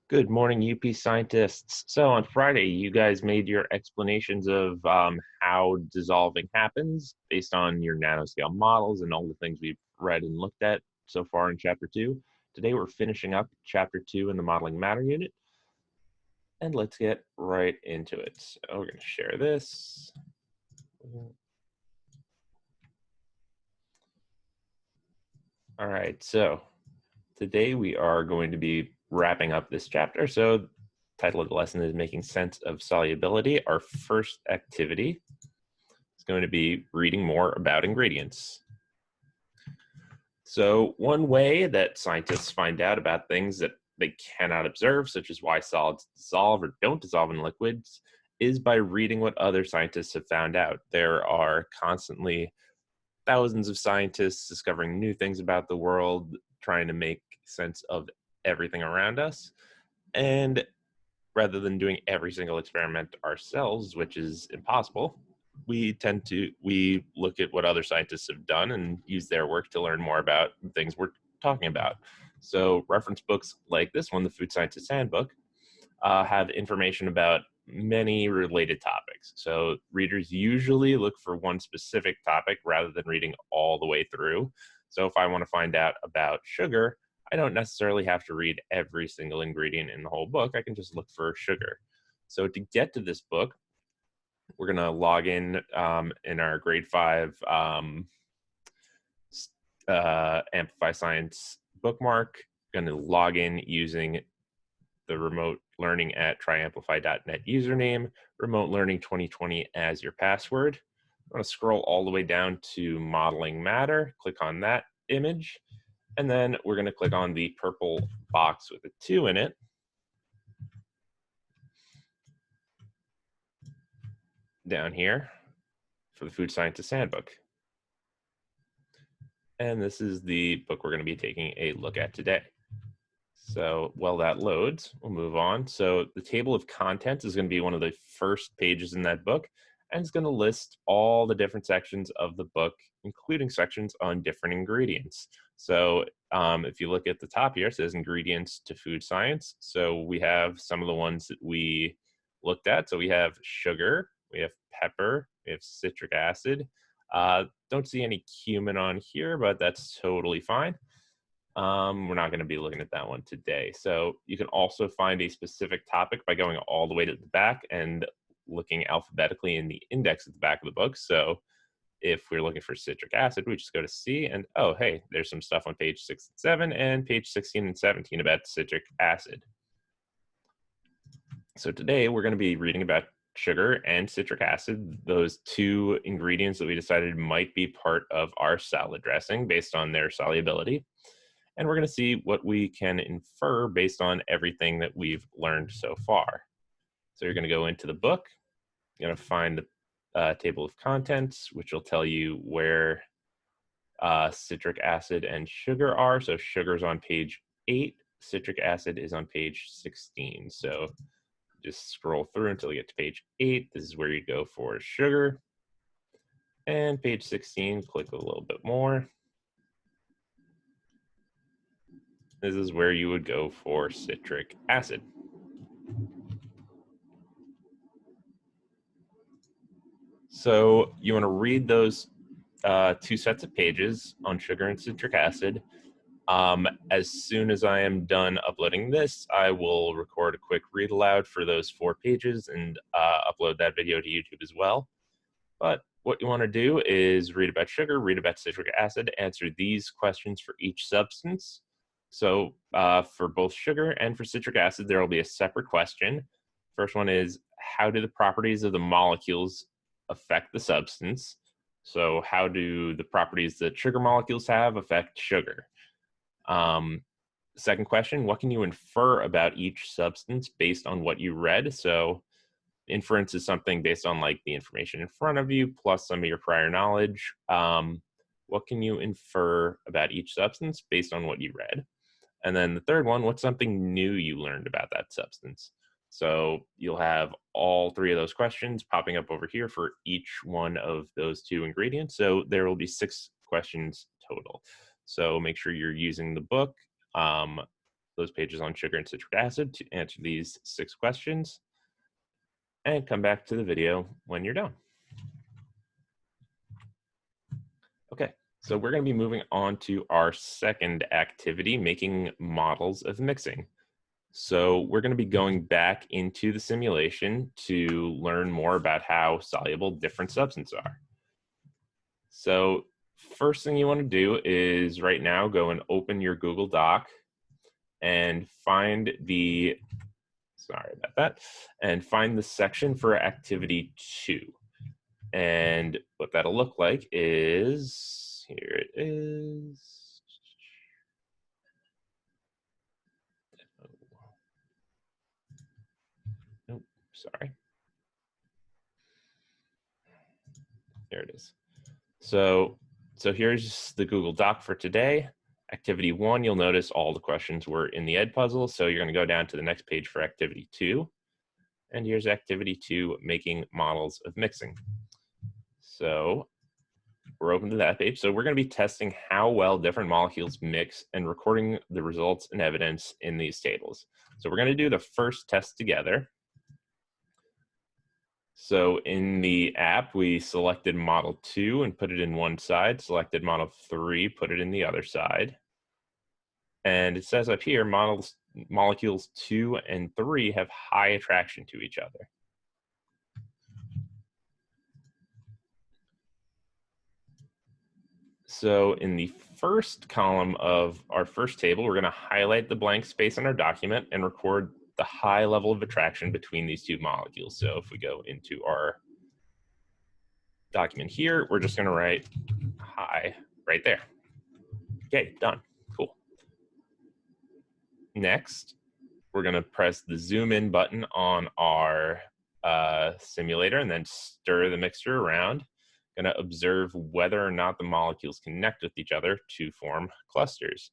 Good morning, UP scientists. So on Friday, you guys made your explanations of how dissolving happens based on your nanoscale models and all the things we've read and looked at so far in Chapter 2. Today, we're finishing up Chapter 2 in the Modeling Matter unit, and let's get right into it. So we're going to share this. All right, so today we are going to be wrapping up this chapter. So the title of the lesson is Making Sense of Solubility. Our first activity is going to be reading more about ingredients. So one way that scientists find out about things that they cannot observe, such as why solids dissolve or don't dissolve in liquids, is by reading what other scientists have found out. There are constantly thousands of scientists discovering new things about the world, trying to make sense of everything around us. And rather than doing every single experiment ourselves, which is impossible, we look at what other scientists have done and use their work to learn more about the things we're talking about. So reference books like this one, the Food Scientist Handbook, have information about many related topics. So readers usually look for one specific topic rather than reading all the way through. So if I want to find out about sugar, I don't necessarily have to read every single ingredient in the whole book. I can just look for sugar. So to get to this book, we're going to log in our grade 5 Amplify Science bookmark. Going to log in using the remote learning at tryamplify.net username, remote learning 2020 as your password. I'm going to scroll all the way down to modeling matter, click on that image, and then we're going to click on the purple box with a 2 in it. Down here for the Food Scientist Handbook. And this is the book we're going to be taking a look at today. So while that loads, we'll move on. So the table of contents is going to be one of the first pages in that book, and it's going to list all the different sections of the book, including sections on different ingredients. So if you look at the top here, it says ingredients to food science. So we have some of the ones that we looked at. So we have sugar, we have pepper, we have citric acid. Don't see any cumin on here, but that's totally fine. We're not going to be looking at that one today. So you can also find a specific topic by going all the way to the back and looking alphabetically in the index at the back of the book. So if we're looking for citric acid, we just go to C and, oh, hey, there's some stuff on page 6 and 7 and page 16 and 17 about citric acid. So today we're going to be reading about sugar and citric acid, those two ingredients that we decided might be part of our salad dressing based on their solubility. And we're going to see what we can infer based on everything that we've learned so far. So you're going to go into the book, you're going to find the table of contents, which will tell you where citric acid and sugar are. So sugar's on page 8, citric acid is on page 16. So just scroll through until you get to page 8. This is where you go for sugar. And page 16, click a little bit more. This is where you would go for citric acid. So you want to read those two sets of pages on sugar and citric acid. As soon as I am done uploading this, I will record a quick read aloud for those 4 pages and upload that video to YouTube as well. But what you want to do is read about sugar, read about citric acid, answer these questions for each substance. So for both sugar and for citric acid, there will be a separate question. First one is, how do the properties of the molecules affect the substance? So how do the properties that sugar molecules have affect sugar? Second question, what can you infer about each substance based on what you read? So inference is something based on like the information in front of you plus some of your prior knowledge. What can you infer about each substance based on what you read? And then the third one, what's something new you learned about that substance? So you'll have all 3 of those questions popping up over here for each one of those 2 ingredients. So there will be 6 questions total. So make sure you're using the book. those pages on sugar and citric acid to answer these 6 questions, and come back to the video when you're done. Okay, so we're going to be moving on to our second activity, making models of mixing. So we're going to be going back into the simulation to learn more about how soluble different substances are. So first thing you want to do is right now go and open your Google Doc and find the, sorry about that, and find the section for activity 2. And what that'll look like is, here it is. Oh, sorry. There it is. So here's the Google Doc for today. Activity 1, you'll notice all the questions were in the Ed puzzle. So you're going to go down to the next page for activity 2. And here's activity 2, making models of mixing. So we're open to that page. So we're going to be testing how well different molecules mix and recording the results and evidence in these tables. So we're going to do the first test together. So in the app, we selected model 2 and put it in one side, selected model 3, put it in the other side. And it says up here, molecules 2 and 3 have high attraction to each other. So in the first column of our first table, we're going to highlight the blank space in our document and record the high level of attraction between these two molecules. So if we go into our document here, we're just going to write high right there. Okay, done. Cool. Next, we're going to press the zoom in button on our simulator and then stir the mixture around. Going to observe whether or not the molecules connect with each other to form clusters.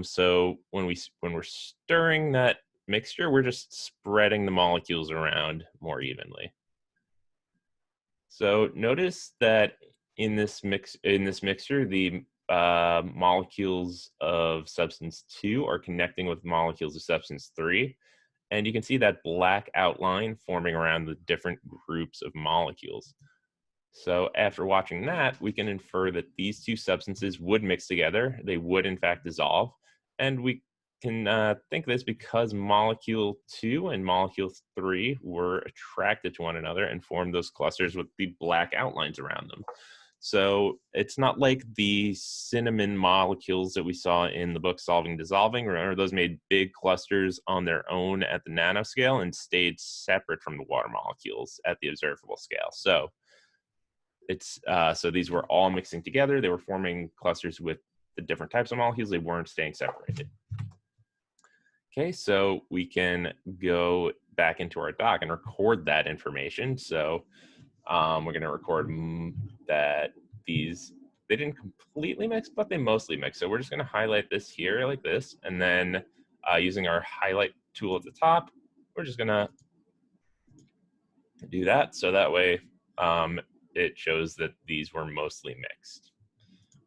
So when we're stirring that mixture, we're just spreading the molecules around more evenly. So notice that in this mixture, the molecules of substance 2 are connecting with molecules of substance 3. And you can see that black outline forming around the different groups of molecules. So after watching that, we can infer that these two substances would mix together. They would, in fact, dissolve. And we can think this because molecule 2 and molecule 3 were attracted to one another and formed those clusters with the black outlines around them. So it's not like the cinnamon molecules that we saw in the book Solving Dissolving. Remember, those made big clusters on their own at the nanoscale and stayed separate from the water molecules at the observable scale. So so these were all mixing together. They were forming clusters with the different types of molecules. They weren't staying separated. Okay, so we can go back into our doc and record that information. So we're going to record that they didn't completely mix, but they mostly mix. So we're just going to highlight this here like this. And then using our highlight tool at the top, we're just going to do that. So that way it shows that these were mostly mixed.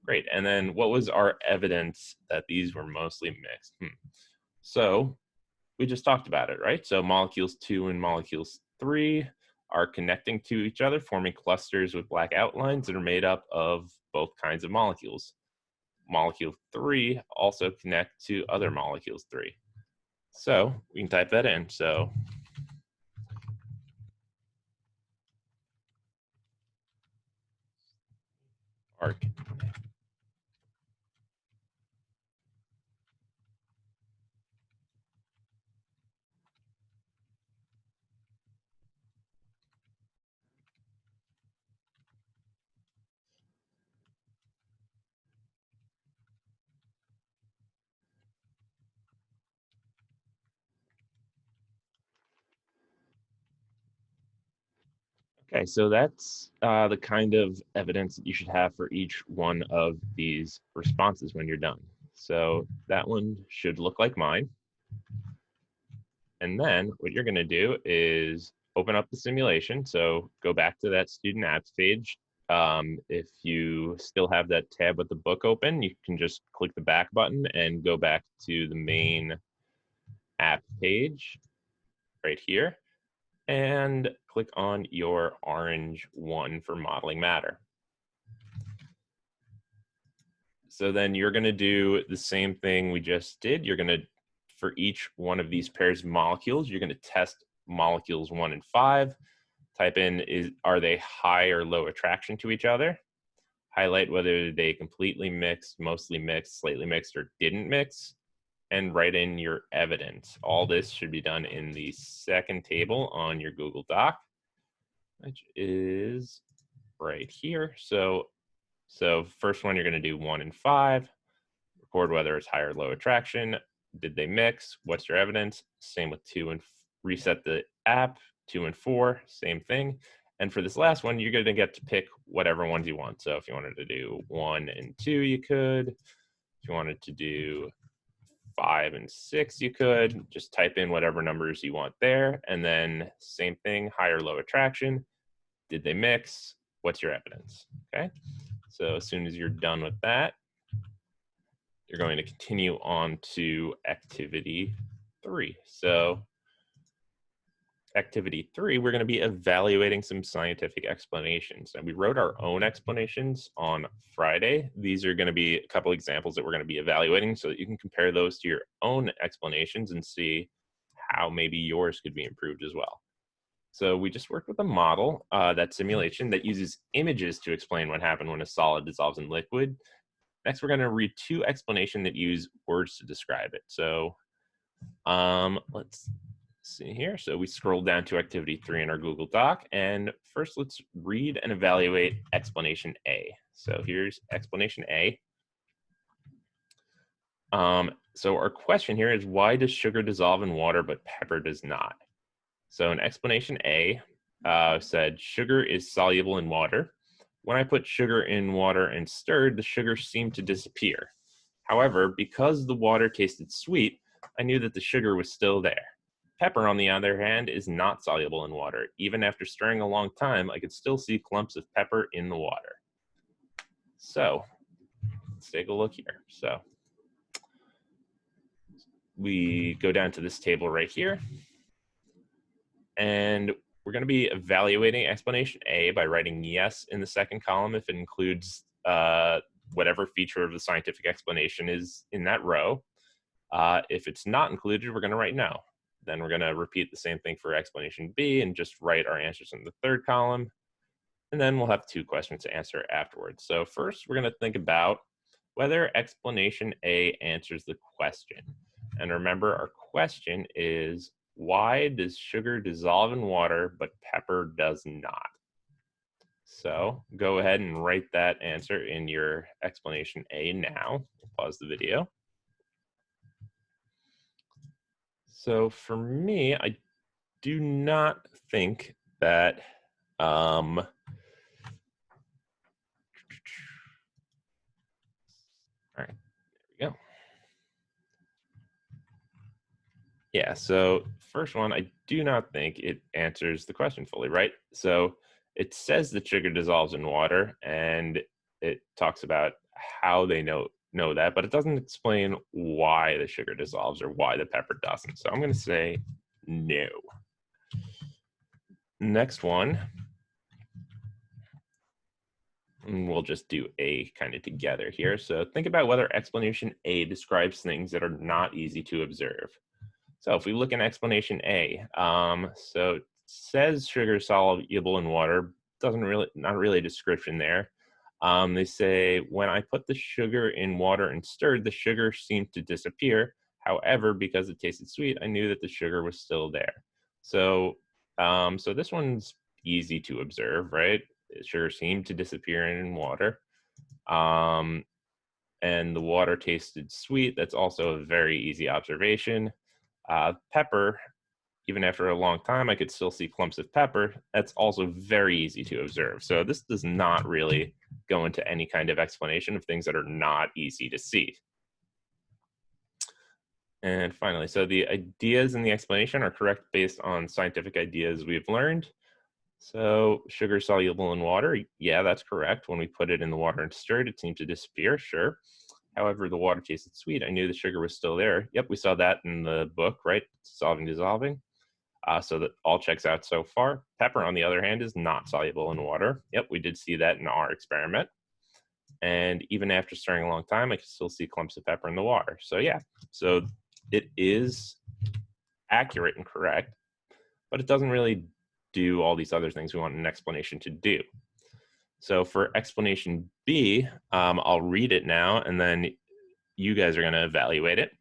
Great. And then what was our evidence that these were mostly mixed? So we just talked about it, right? So molecules 2 and molecules 3 are connecting to each other, forming clusters with black outlines that are made up of both kinds of molecules. Molecule 3 also connect to other molecules 3. So we can type that in. So okay, so that's the kind of evidence that you should have for each one of these responses when you're done. So that one should look like mine. And then what you're going to do is open up the simulation. So go back to that student apps page If you still have that tab with the book open, you can just click the back button and go back to the main app page right here and click on your orange one for modeling matter. So then you're going to do the same thing we just did. You're going to, for each one of these pairs of molecules, you're going to test molecules 1 and 5. Type in, are they high or low attraction to each other? Highlight whether they completely mixed, mostly mixed, slightly mixed, or didn't mix, and write in your evidence. All this should be done in the second table on your Google Doc, which is right here. So first one, you're going to do 1 and 5, record whether it's high or low attraction. Did they mix? What's your evidence? Same with 2 and reset the app. 2 and 4, same thing. And for this last one, you're going to get to pick whatever ones you want. So if you wanted to do 1 and 2, you could. If you wanted to do 5 and 6, you could. Just type in whatever numbers you want there. And then same thing, high or low attraction. Did they mix? What's your evidence? Okay. So as soon as you're done with that, you're going to continue on to activity 3. So activity 3, we're going to be evaluating some scientific explanations. And we wrote our own explanations on Friday. These are going to be a couple examples that we're going to be evaluating so that you can compare those to your own explanations and see how maybe yours could be improved as well. So we just worked with a model, that simulation that uses images to explain what happened when a solid dissolves in liquid. Next, we're going to read 2 explanations that use words to describe it. So let's see here. So we scroll down to activity 3 in our Google Doc. And first, let's read and evaluate explanation A. So here's explanation A. So our question here is, why does sugar dissolve in water but pepper does not? So in explanation A, said sugar is soluble in water. When I put sugar in water and stirred, the sugar seemed to disappear. However, because the water tasted sweet, I knew that the sugar was still there. Pepper, on the other hand, is not soluble in water. Even after stirring a long time, I could still see clumps of pepper in the water. So let's take a look here. So we go down to this table right here, and we're going to be evaluating explanation A by writing yes in the second column if it includes whatever feature of the scientific explanation is in that row. If it's not included, we're going to write no. Then we're going to repeat the same thing for explanation B and just write our answers in the third column. And then we'll have 2 questions to answer afterwards. So first, we're going to think about whether explanation A answers the question. And remember, our question is, why does sugar dissolve in water but pepper does not? So go ahead and write that answer in your explanation A now. Pause the video. So for me, I do not think that all right, there we go. Yeah, so first one, I do not think it answers the question fully, right? So it says that sugar dissolves in water, and it talks about how they know that, but it doesn't explain why the sugar dissolves or why the pepper doesn't. So I'm going to say no. Next one, and we'll just do A kind of together here. So think about whether explanation A describes things that are not easy to observe. So if we look in explanation A, so it says sugar is soluble in water, not really a description there. They say, when I put the sugar in water and stirred, the sugar seemed to disappear. However, because it tasted sweet, I knew that the sugar was still there. So, so this one's easy to observe, right? Sugar seemed to disappear in water. And the water tasted sweet. That's also a very easy observation. Pepper, even after a long time, I could still see clumps of pepper. That's also very easy to observe. So this does not really go into any kind of explanation of things that are not easy to see. And finally, so the ideas in the explanation are correct based on scientific ideas we've learned. So sugar soluble in water, yeah, that's correct. When we put it in the water and stirred, it seemed to disappear, sure. However, the water tasted sweet. I knew the sugar was still there. Yep, we saw that in the book, right? Solving, dissolving. So that all checks out so far. Pepper, on the other hand, is not soluble in water. Yep, we did see that in our experiment. And even after stirring a long time, I could still see clumps of pepper in the water. So yeah, so it is accurate and correct, but it doesn't really do all these other things we want an explanation to do. So for explanation B, I'll read it now, and then you guys are going to evaluate it.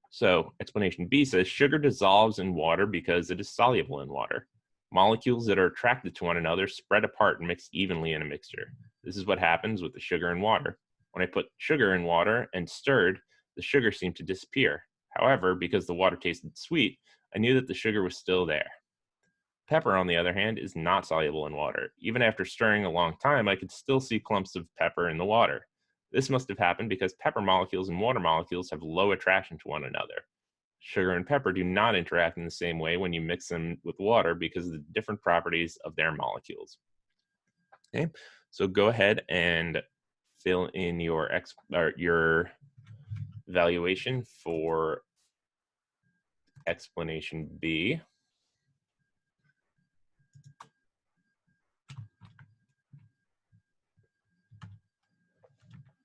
So explanation B says sugar dissolves in water because it is soluble in water. Molecules that are attracted to one another spread apart and mix evenly in a mixture. This is what happens with the sugar in water. When I put sugar in water and stirred, the sugar seemed to disappear. However, because the water tasted sweet, I knew that the sugar was still there. Pepper, on the other hand, is not soluble in water. Even after stirring a long time, I could still see clumps of pepper in the water. This must have happened because pepper molecules and water molecules have low attraction to one another. Sugar and pepper do not interact in the same way when you mix them with water because of the different properties of their molecules. Okay, so go ahead and fill in your evaluation for explanation B.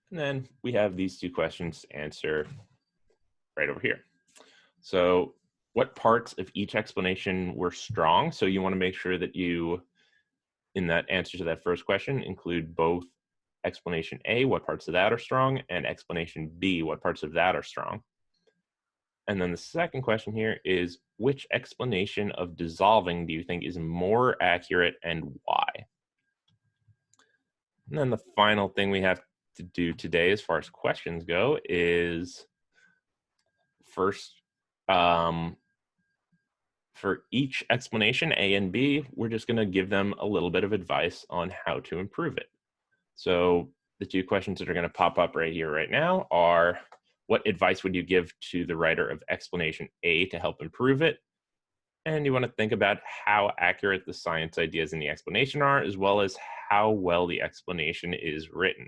And then we have these two questions to answer right over here. So what parts of each explanation were strong? So you want to make sure that you, in that answer to that first question, include both explanation A, what parts of that are strong, and explanation B, what parts of that are strong. And then the second question here is, which explanation of dissolving do you think is more accurate and why? And then the final thing we have to do today as far as questions go is first, for each explanation, A and B, we're just going to give them a little bit of advice on how to improve it. So the two questions that are going to pop up right here, right now are, what advice would you give to the writer of explanation A to help improve it? And you want to think about how accurate the science ideas in the explanation are, as well as how well the explanation is written.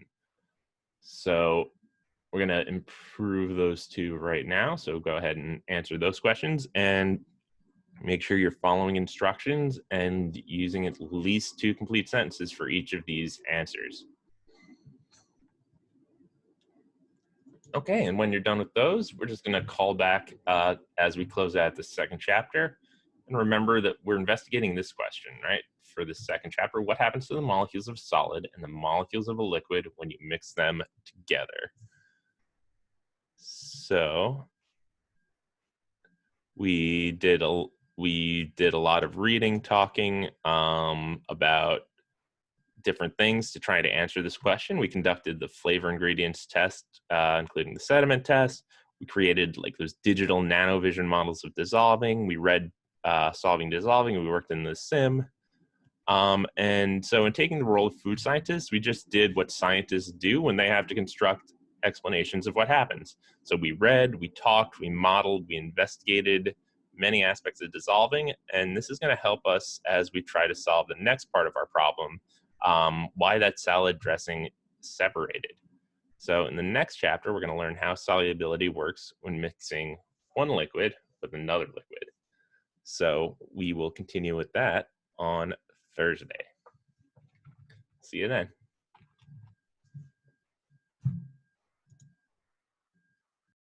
So we're going to improve those two right now. So go ahead and answer those questions and make sure you're following instructions and using at least 2 complete sentences for each of these answers. Okay, and when you're done with those, we're just going to call back as we close out the second chapter. And remember that we're investigating this question, right? For the second chapter, what happens to the molecules of solid and the molecules of a liquid when you mix them together? So we did a lot of reading, talking about different things to try to answer this question. We conducted the flavor ingredients test, including the sediment test. We created like those digital nanovision models of dissolving. We read Solving, Dissolving. We worked in the sim. And so in taking the role of food scientists, we just did what scientists do when they have to construct explanations of what happens. So we read, we talked, we modeled, we investigated many aspects of dissolving, and this is going to help us as we try to solve the next part of our problem, why that salad dressing separated. So in the next chapter, we're going to learn how solubility works when mixing one liquid with another liquid. So we will continue with that on Thursday. See you then.